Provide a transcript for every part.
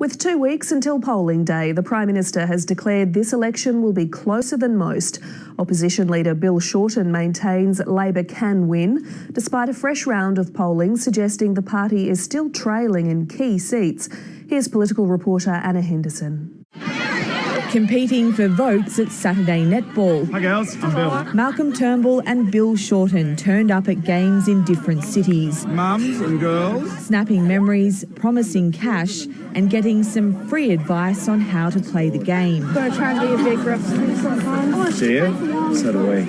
With 2 weeks until polling day, the Prime Minister has declared this election will be closer than most. Opposition leader Bill Shorten maintains Labor can win, despite a fresh round of polling suggesting the party is still trailing in key seats. Here's political reporter Anna Henderson. Competing for votes at Saturday Netball. Hi girls, I'm Bill. Malcolm Turnbull and Bill Shorten turned up at games in different cities. Mums and girls. Snapping memories, promising cash and getting some free advice on how to play the game. Going to try and be a big representative sometimes. See you? So do we.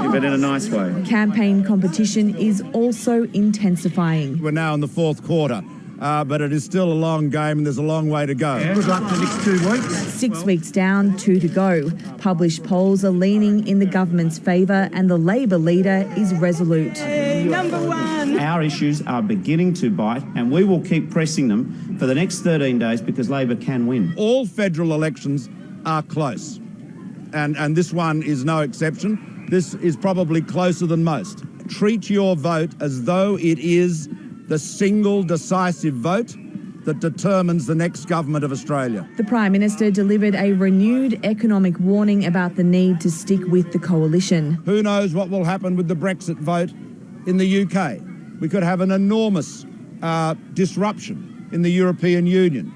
But in a nice way. Campaign competition is also intensifying. We're now in the fourth quarter. But it is still a long game and there's a long way to go. Yeah. Good luck for the next 2 weeks. 6 weeks down, 2 to go. Published polls are leaning in the government's favour and the Labor leader is resolute. Number one. Our issues are beginning to bite and we will keep pressing them for the next 13 days because Labor can win. All federal elections are close and this one is no exception. This is probably closer than most. Treat your vote as though it is the single decisive vote that determines the next government of Australia. The Prime Minister delivered a renewed economic warning about the need to stick with the coalition. Who knows what will happen with the Brexit vote in the UK? We could have an enormous disruption in the European Union,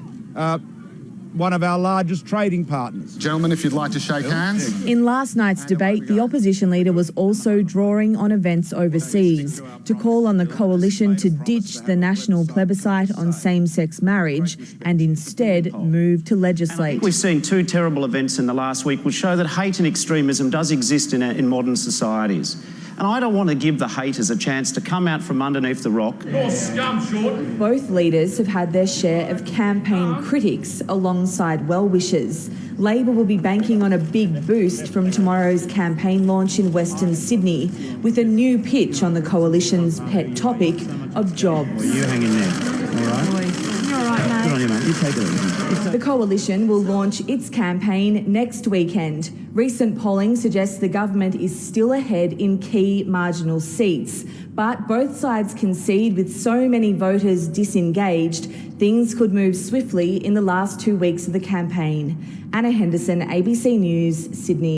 one of our largest trading partners. Gentlemen, if you'd like to shake hands. In last night's debate, the opposition leader was also drawing on events overseas to call on the coalition to ditch the national plebiscite on same-sex marriage and instead move to legislate. We've seen 2 terrible events in the last week which show that hate and extremism does exist in modern societies. And I don't want to give the haters a chance to come out from underneath the rock. You're scum, Shorten. Both leaders have had their share of campaign critics alongside well-wishers. Labor will be banking on a big boost from tomorrow's campaign launch in Western Sydney with a new pitch on the coalition's pet topic of jobs. Well, you hang in there, all right? You're all right, mate. Good on you, mate. You take it easy. The coalition will launch its campaign next weekend. Recent polling suggests the government is still ahead in key marginal seats, but both sides concede with so many voters disengaged, things could move swiftly in the last 2 weeks of the campaign. Anna Henderson, ABC News, Sydney.